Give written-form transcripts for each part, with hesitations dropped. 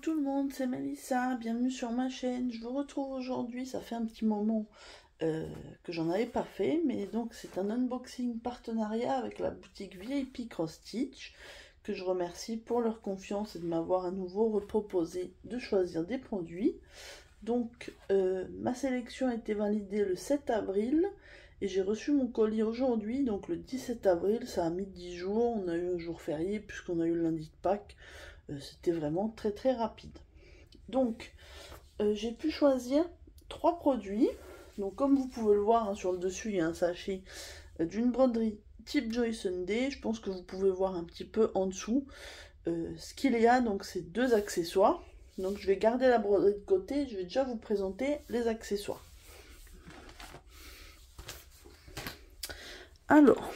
tout le monde, c'est Mélissa, bienvenue sur ma chaîne. Je vous retrouve aujourd'hui, ça fait un petit moment que j'en avais pas fait, mais donc c'est un unboxing partenariat avec la boutique VIP Cross Stitch, que je remercie pour leur confiance et de m'avoir à nouveau reproposé de choisir des produits. Donc ma sélection a été validée le 7 avril et j'ai reçu mon colis aujourd'hui, donc le 17 avril, ça a mis 10 jours, on a eu un jour férié puisqu'on a eu le lundi de Pâques. C'était vraiment très rapide. Donc j'ai pu choisir 3 produits. Donc comme vous pouvez le voir hein, sur le dessus, il y a un sachet d'une broderie type Joy Sunday. Je pense que vous pouvez voir un petit peu en dessous ce qu'il y a. Donc c'est 2 accessoires. Donc je vais garder la broderie de côté. Je vais déjà vous présenter les accessoires. Alors,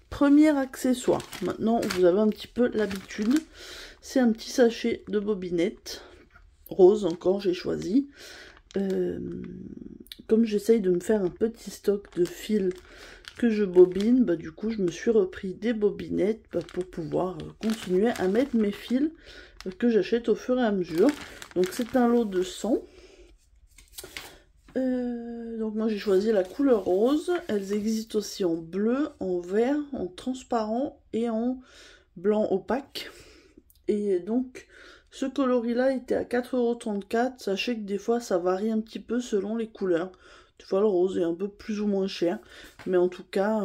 premier accessoire. Maintenant vous avez un petit peu l'habitude. C'est un petit sachet de bobinette. Rose encore, j'ai choisi. Comme j'essaye de me faire un petit stock de fils que je bobine, bah, du coup je me suis repris des bobinettes pour pouvoir continuer à mettre mes fils que j'achète au fur et à mesure. Donc c'est un lot de 100. Donc moi j'ai choisi la couleur rose. Elles existent aussi en bleu, en vert, en transparent et en blanc opaque. Et donc ce coloris-là était à 4,34 €. Sachez que des fois, ça varie un petit peu selon les couleurs. Des fois, le rose est un peu plus ou moins cher. Mais en tout cas,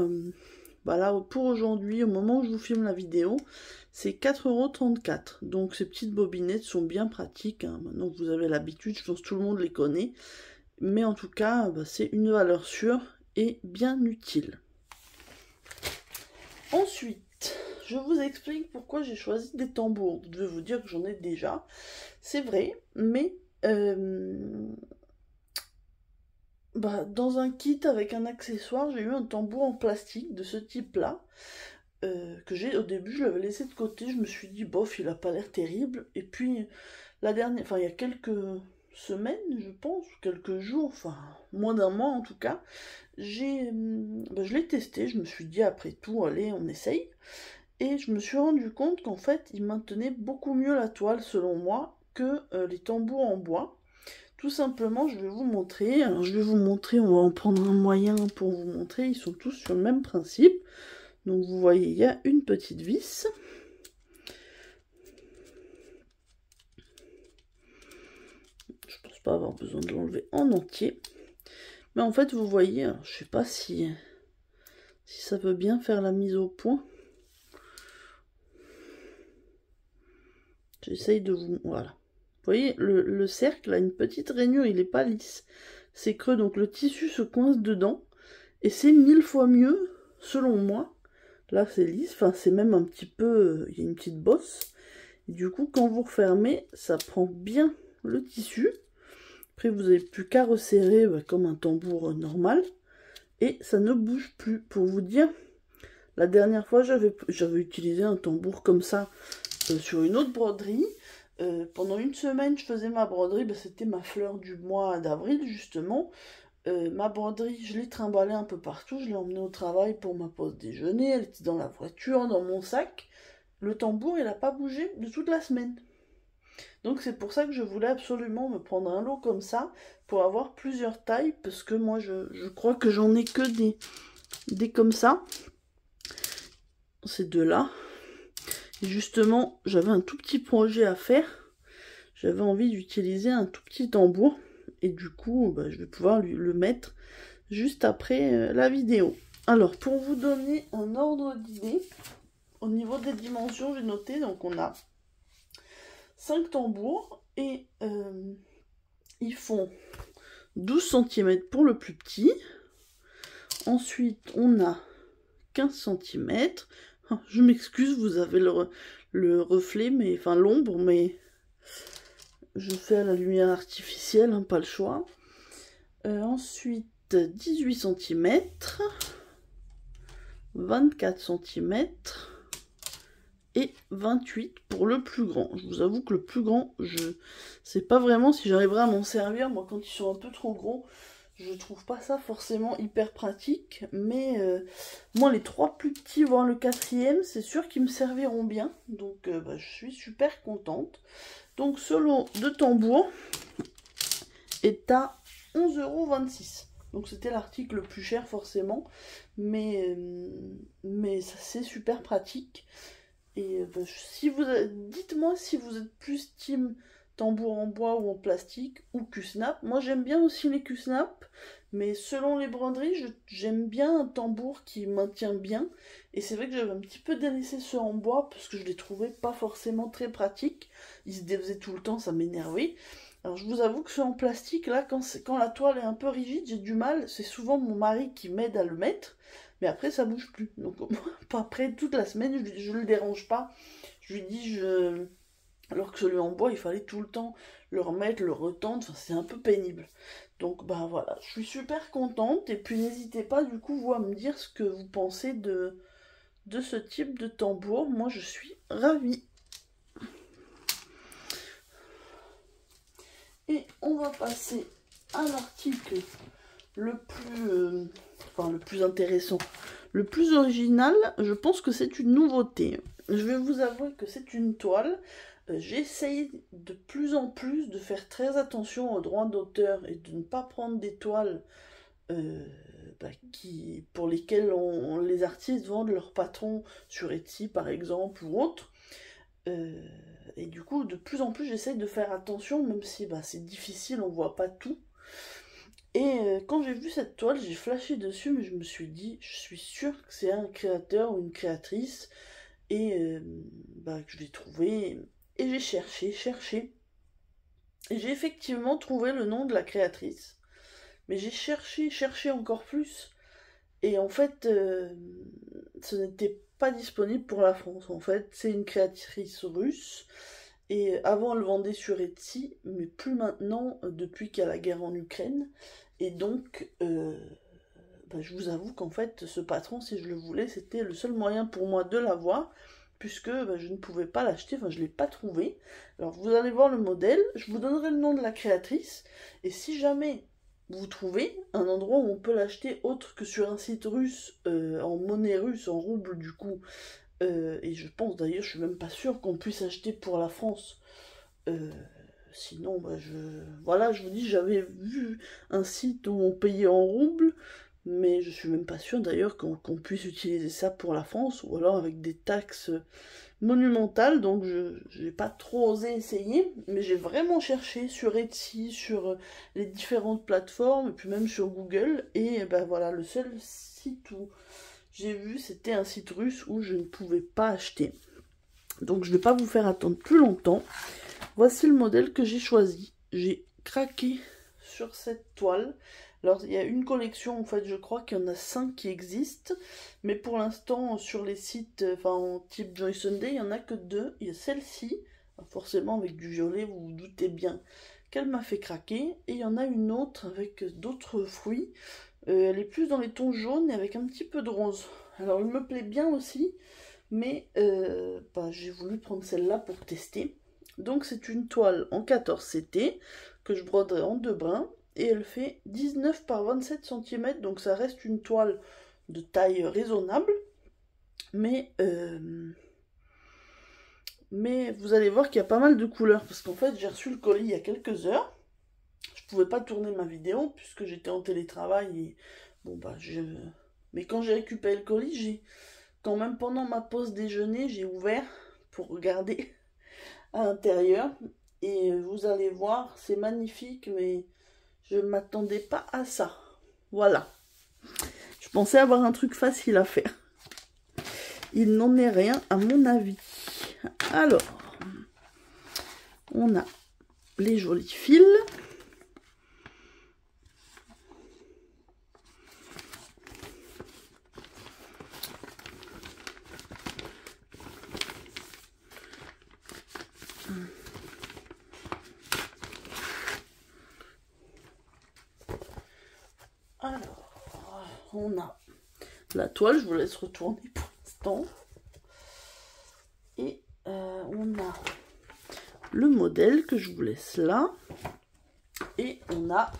bah là, pour aujourd'hui, au moment où je vous filme la vidéo, c'est 4,34 €. Donc, ces petites bobinettes sont bien pratiques. Hein. Maintenant que vous avez l'habitude, je pense que tout le monde les connaît. Mais en tout cas, bah, c'est une valeur sûre et bien utile. Ensuite, je vous explique pourquoi j'ai choisi des tambours. Je vais vous dire que j'en ai déjà, c'est vrai, mais dans un kit avec un accessoire, j'ai eu un tambour en plastique de ce type-là, que au début, je l'avais laissé de côté, je me suis dit, bof, il a pas l'air terrible, et puis, il y a quelques semaines, je pense, quelques jours, enfin, moins d'un mois en tout cas, je l'ai testé, je me suis dit, après tout, allez, on essaye. Et je me suis rendu compte qu'en fait, il maintenait beaucoup mieux la toile, selon moi, que les tambours en bois. Tout simplement, je vais vous montrer. Alors, je vais vous montrer, on va en prendre un moyen pour vous montrer. Ils sont tous sur le même principe. Donc, vous voyez, il y a une petite vis. Je pense pas avoir besoin de l'enlever en entier. Mais en fait, vous voyez, alors, je sais pas si ça veut bien faire la mise au point. J'essaye de vous... Voilà. Vous voyez, le cercle a une petite rainure, il n'est pas lisse. C'est creux, donc le tissu se coince dedans. Et c'est 1000 fois mieux, selon moi. Là, c'est lisse, enfin, c'est même un petit peu... Il y a une petite bosse. Et du coup, quand vous refermez, ça prend bien le tissu. Après, vous n'avez plus qu'à resserrer comme un tambour normal. Et ça ne bouge plus. Pour vous dire, la dernière fois, j'avais utilisé un tambour comme ça sur une autre broderie. Pendant une semaine, je faisais ma broderie. C'était ma fleur du mois d'avril, justement. Ma broderie, je l'ai trimballée un peu partout. Je l'ai emmenée au travail pour ma pause déjeuner. Elle était dans la voiture, dans mon sac. Le tambour, il n'a pas bougé de toute la semaine. Donc c'est pour ça que je voulais absolument me prendre un lot comme ça pour avoir plusieurs tailles. Parce que moi, je crois que j'en ai que des comme ça. Ces deux-là. Et justement, j'avais un tout petit projet à faire. J'avais envie d'utiliser un tout petit tambour. Et du coup, je vais pouvoir le mettre juste après la vidéo. Alors, pour vous donner un ordre d'idée, au niveau des dimensions, j'ai noté, donc on a 5 tambours. Et ils font 12 cm pour le plus petit. Ensuite, on a 15 cm. Je m'excuse, vous avez le reflet, mais enfin l'ombre, mais je fais à la lumière artificielle, hein, pas le choix. Ensuite, 18 cm, 24 cm et 28 pour le plus grand. Je vous avoue que le plus grand, je sais pas vraiment si j'arriverai à m'en servir. Moi, quand ils sont un peu trop gros, je trouve pas ça forcément hyper pratique, mais moi les 3 plus petits, voire le 4e, c'est sûr qu'ils me serviront bien, donc je suis super contente. Donc ce lot de tambours est à 11,26 €. Donc c'était l'article le plus cher forcément, mais ça c'est super pratique. Et si vous dites-moi si vous êtes plus team tambour en bois ou en plastique ou Q-Snap. Moi j'aime bien aussi les Q-Snap, mais selon les broderies, j'aime bien un tambour qui maintient bien. Et c'est vrai que j'avais un petit peu délaissé ceux en bois parce que je les trouvais pas forcément très pratiques. Ils se défaisaient tout le temps, ça m'énervait. Alors je vous avoue que ceux en plastique, là, quand la toile est un peu rigide, j'ai du mal. C'est souvent mon mari qui m'aide à le mettre, mais après ça bouge plus. Donc après, toute la semaine, je le dérange pas. Je lui dis, alors que celui en bois, il fallait tout le temps le remettre, le retendre, enfin, c'est un peu pénible. Donc bah voilà, je suis super contente, et puis n'hésitez pas du coup vous à me dire ce que vous pensez de ce type de tambour. Moi je suis ravie. Et on va passer à l'article le plus intéressant, le plus original. Je pense que c'est une nouveauté. Je vais vous avouer que c'est une toile. J'essaye de plus en plus de faire très attention aux droits d'auteur et de ne pas prendre des toiles pour lesquelles les artistes vendent leur patron sur Etsy par exemple ou autre. Et du coup, de plus en plus, j'essaye de faire attention, même si c'est difficile, on voit pas tout. Et quand j'ai vu cette toile, j'ai flashé dessus, mais je me suis dit, je suis sûre que c'est un créateur ou une créatrice, et que je l'ai trouvé, et j'ai cherché, et j'ai effectivement trouvé le nom de la créatrice, mais j'ai cherché encore plus, et en fait, ce n'était pas disponible pour la France. En fait, c'est une créatrice russe, et avant elle vendait sur Etsy, mais plus maintenant, depuis qu'il y a la guerre en Ukraine. Et donc je vous avoue qu'en fait ce patron, si je le voulais, c'était le seul moyen pour moi de l'avoir, puisque je ne pouvais pas l'acheter, je ne l'ai pas trouvé. Alors vous allez voir le modèle, je vous donnerai le nom de la créatrice, et si jamais vous trouvez un endroit où on peut l'acheter autre que sur un site russe, en monnaie russe, en rouble du coup, et je pense d'ailleurs, je suis même pas sûre qu'on puisse acheter pour la France, sinon je vous dis, j'avais vu un site où on payait en rouble, mais je suis même pas sûre d'ailleurs qu'on puisse utiliser ça pour la France, ou alors avec des taxes monumentales. Donc je n'ai pas trop osé essayer, mais j'ai vraiment cherché sur Etsy, sur les différentes plateformes, et puis même sur Google, et voilà, le seul site où j'ai vu, c'était un site russe où je ne pouvais pas acheter. Donc je ne vais pas vous faire attendre plus longtemps. Voici le modèle que j'ai choisi. J'ai craqué sur cette toile. Alors il y a une collection, en fait je crois qu'il y en a 5 qui existent, mais pour l'instant sur les sites, en type Joy Sunday, il n'y en a que 2. Il y a celle-ci, forcément avec du violet, vous vous doutez bien qu'elle m'a fait craquer, et il y en a une autre avec d'autres fruits. Elle est plus dans les tons jaunes et avec un petit peu de rose. Alors elle me plaît bien aussi, mais j'ai voulu prendre celle-là pour tester. Donc c'est une toile en 14 CT que je broderai en 2 brins, et elle fait 19 par 27 cm, donc ça reste une toile de taille raisonnable, mais vous allez voir qu'il y a pas mal de couleurs, parce qu'en fait j'ai reçu le colis il y a quelques heures. Je pouvais pas tourner ma vidéo puisque j'étais en télétravail, et mais quand j'ai récupéré le colis, quand même pendant ma pause déjeuner, j'ai ouvert pour regarder à l'intérieur, et vous allez voir, c'est magnifique, mais je m'attendais pas à ça. Voilà. Je pensais avoir un truc facile à faire. Il n'en est rien à mon avis. Alors, on a les jolis fils. Alors, on a la toile, je vous laisse retourner pour l'instant. Et on a le modèle que je vous laisse là. Et on a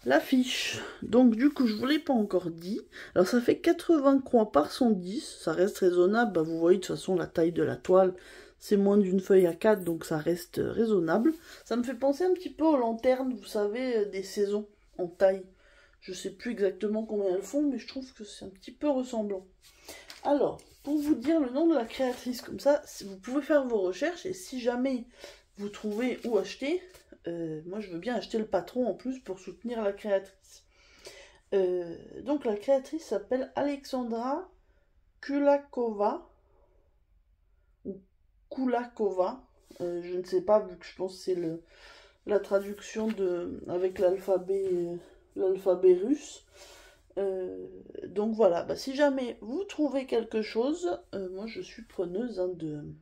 l'affiche. Donc du coup, je ne vous l'ai pas encore dit. Alors ça fait 80 croix par 110. Ça reste raisonnable. Vous voyez de toute façon la taille de la toile. C'est moins d'une feuille à 4, donc ça reste raisonnable. Ça me fait penser un petit peu aux lanternes, vous savez, des saisons en taille. Je sais plus exactement combien elles font, mais je trouve que c'est un petit peu ressemblant. Alors, pour vous dire le nom de la créatrice, comme ça, vous pouvez faire vos recherches, et si jamais vous trouvez où acheter, moi je veux bien acheter le patron en plus pour soutenir la créatrice. Donc la créatrice s'appelle Alexandra Kulakova, ou Kulakova, je ne sais pas, vu que je pense que c'est la traduction avec l'alphabet russe. Donc voilà, si jamais vous trouvez quelque chose, moi je suis preneuse hein,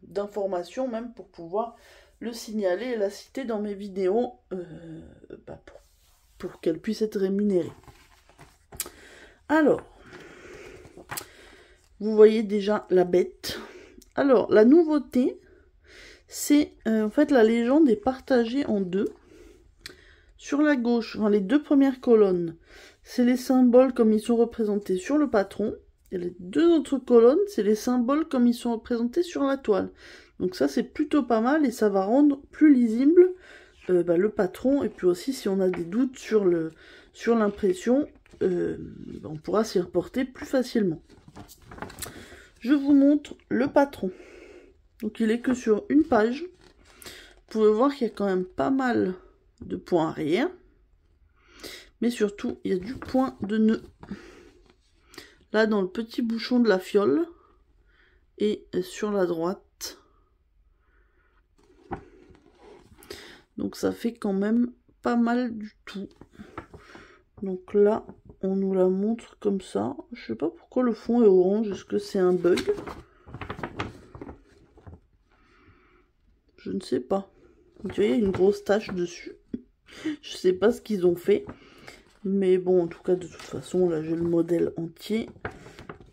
d'informations même pour pouvoir le signaler et la citer dans mes vidéos pour qu'elle puisse être rémunérée. Alors, vous voyez déjà la bête. Alors, la nouveauté, c'est en fait la légende est partagée en deux. Sur la gauche, dans les deux premières colonnes, c'est les symboles comme ils sont représentés sur le patron. Et les deux autres colonnes, c'est les symboles comme ils sont représentés sur la toile. Donc ça, c'est plutôt pas mal et ça va rendre plus lisible le patron. Et puis aussi, si on a des doutes sur l'impression, on pourra s'y reporter plus facilement. Je vous montre le patron. Donc il est que sur une page. Vous pouvez voir qu'il y a quand même pas mal de points arrière. Mais surtout, il y a du point de nœud. Là, dans le petit bouchon de la fiole. Et sur la droite. Donc ça fait quand même pas mal du tout. Donc là, on nous la montre comme ça. Je sais pas pourquoi le fond est orange. Est-ce que c'est un bug? Je ne sais pas. Vous voyez, il y a une grosse tache dessus. Je sais pas ce qu'ils ont fait. Mais bon, en tout cas, de toute façon, là, j'ai le modèle entier.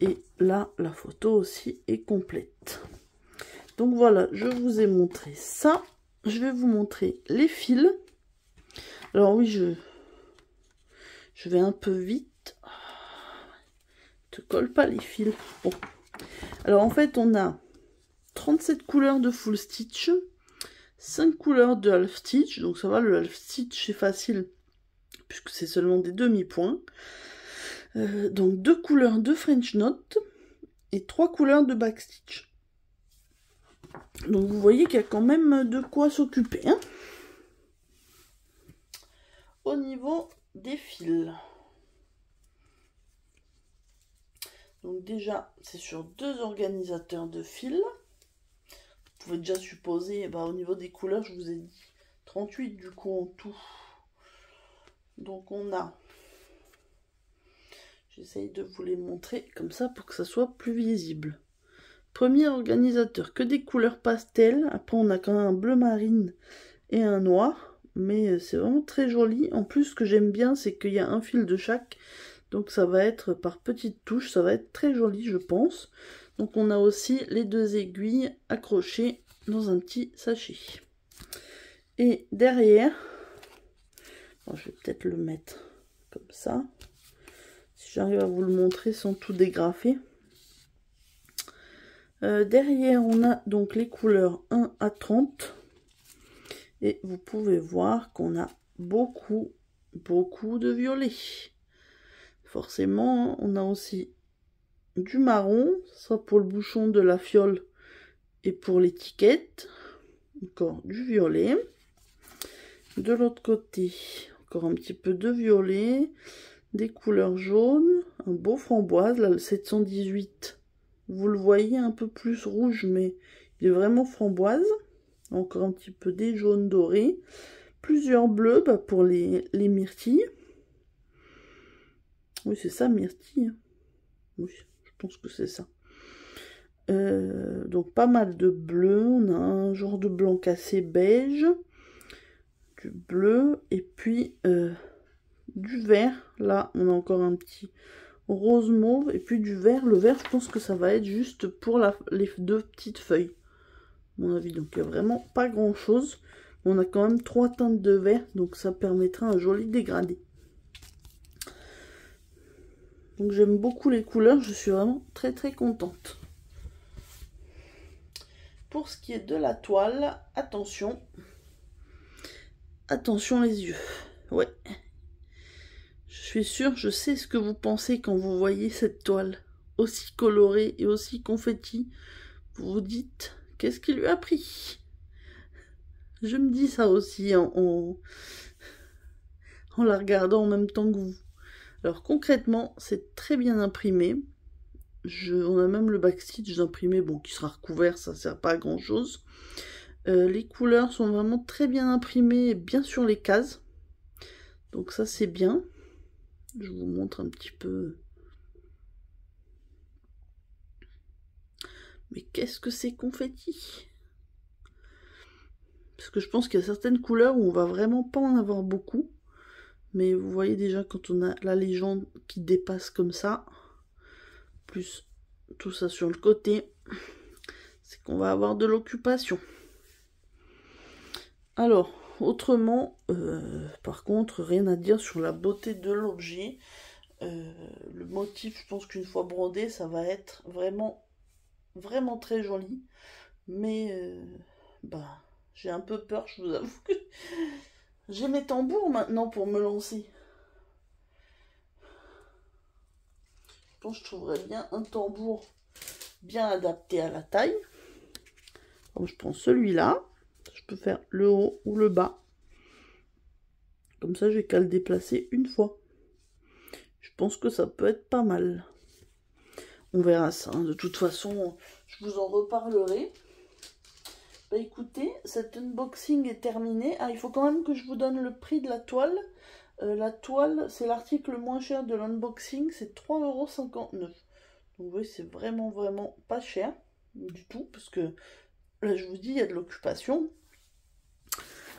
Et là, la photo aussi est complète. Donc voilà, je vous ai montré ça. Je vais vous montrer les fils. Alors oui, je vais un peu vite. Te colle pas les fils. Bon. Alors en fait, on a 37 couleurs de full stitch. 5 couleurs de half stitch. Donc ça va, le half stitch c'est facile. Puisque c'est seulement des demi-points. Donc 2 couleurs de French knot. Et 3 couleurs de backstitch. Donc vous voyez qu'il y a quand même de quoi s'occuper. Hein, au niveau des fils. Donc déjà, c'est sur 2 organisateurs de fils. Vous pouvez déjà supposer, au niveau des couleurs, je vous ai dit 38 du coup en tout. Donc on a... J'essaye de vous les montrer comme ça pour que ça soit plus visible. Premier organisateur, que des couleurs pastel. Après, on a quand même un bleu marine et un noir. Mais c'est vraiment très joli. En plus, ce que j'aime bien, c'est qu'il y a un fil de chaque. Donc ça va être par petites touches. Ça va être très joli, je pense. Donc on a aussi les 2 aiguilles accrochées dans un petit sachet. Et derrière, bon, je vais peut-être le mettre comme ça. Si j'arrive à vous le montrer sans tout dégrafer. Derrière, on a donc les couleurs 1 à 30. Et vous pouvez voir qu'on a beaucoup de violet. Forcément, on a aussi du marron, soit pour le bouchon de la fiole et pour l'étiquette. Encore du violet. De l'autre côté, encore un petit peu de violet. Des couleurs jaunes, un beau framboise, là le 718. Vous le voyez un peu plus rouge, mais il est vraiment framboise. Encore un petit peu des jaunes dorés. Plusieurs bleus pour les myrtilles. Oui, c'est ça, myrtille. Oui, je pense que c'est ça. Donc pas mal de bleu. On a un genre de blanc cassé beige. Du bleu. Et puis du vert. Là, on a encore un petit rose mauve. Et puis du vert. Le vert, je pense que ça va être juste pour les 2 petites feuilles. À mon avis, donc il n'y a vraiment pas grand chose. On a quand même 3 teintes de vert. Donc ça permettra un joli dégradé. Donc j'aime beaucoup les couleurs. Je suis vraiment très contente. Pour ce qui est de la toile, attention. Attention les yeux. Ouais. Je suis sûre, je sais ce que vous pensez quand vous voyez cette toile. Aussi colorée et aussi confetti. Vous vous dites, qu'est-ce qui lui a pris? Je me dis ça aussi en la regardant en même temps que vous. Alors concrètement, c'est très bien imprimé. On a même le backstitch imprimé, bon, qui sera recouvert, ça sert pas à grand chose. Les couleurs sont vraiment très bien imprimées, bien sur les cases. Donc ça c'est bien. Je vous montre un petit peu. Mais qu'est-ce que c'est confetti? Parce que je pense qu'il y a certaines couleurs où on va vraiment pas en avoir beaucoup. Mais vous voyez déjà quand on a la légende qui dépasse comme ça, plus tout ça sur le côté, c'est qu'on va avoir de l'occupation. Alors, autrement, par contre, rien à dire sur la beauté de l'objet. Le motif, je pense qu'une fois brodé, ça va être vraiment, vraiment très joli. Mais, j'ai un peu peur, je vous avoue que j'ai mes tambours maintenant pour me lancer. Je pense que je trouverais bien un tambour bien adapté à la taille. Donc je prends celui-là. Je peux faire le haut ou le bas. Comme ça, j'ai qu'à le déplacer une fois. Je pense que ça peut être pas mal. On verra ça. De toute façon, je vous en reparlerai. Bah écoutez, cet unboxing est terminé. Ah, il faut quand même que je vous donne le prix de la toile. La toile, c'est l'article le moins cher de l'unboxing, c'est 3,59 €. Donc oui, c'est vraiment, vraiment pas cher du tout, parce que là, je vous dis, il y a de l'occupation.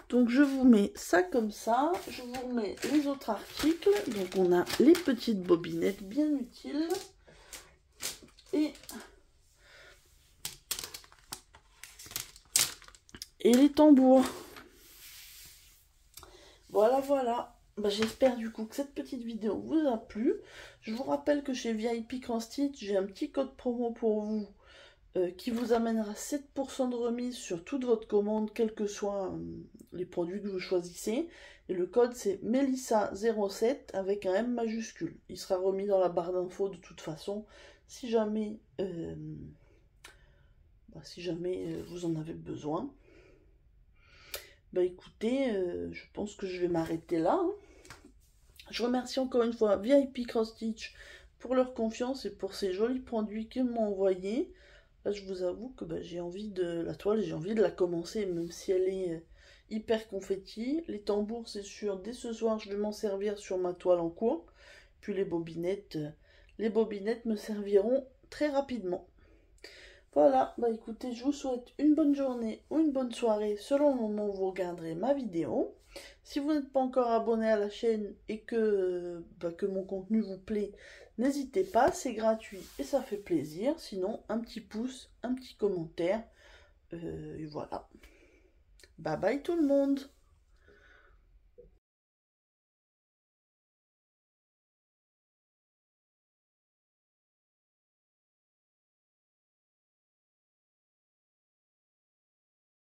Donc je vous mets ça comme ça, je vous remets les autres articles. Donc on a les petites bobinettes bien utiles. Et les tambours. Voilà, voilà. J'espère du coup que cette petite vidéo vous a plu. Je vous rappelle que chez VIP Cross Stitch, j'ai un petit code promo pour vous qui vous amènera 7% de remise sur toute votre commande, quels que soient les produits que vous choisissez. Et le code c'est Melissa07 avec un M majuscule. Il sera remis dans la barre d'infos de toute façon, si jamais, vous en avez besoin. Écoutez, je pense que je vais m'arrêter là. Hein. Je remercie encore une fois VIP Cross Stitch pour leur confiance et pour ces jolis produits qu'ils m'ont envoyés. Là, je vous avoue que j'ai envie de la toile, j'ai envie de la commencer, même si elle est hyper confetti. Les tambours, c'est sûr, dès ce soir, je vais m'en servir sur ma toile en cours. Puis les bobinettes me serviront très rapidement. Voilà, écoutez, je vous souhaite une bonne journée ou une bonne soirée selon le moment où vous regarderez ma vidéo. Si vous n'êtes pas encore abonné à la chaîne et que mon contenu vous plaît, n'hésitez pas, c'est gratuit et ça fait plaisir. Sinon, un petit pouce, un petit commentaire, et voilà. Bye bye tout le monde!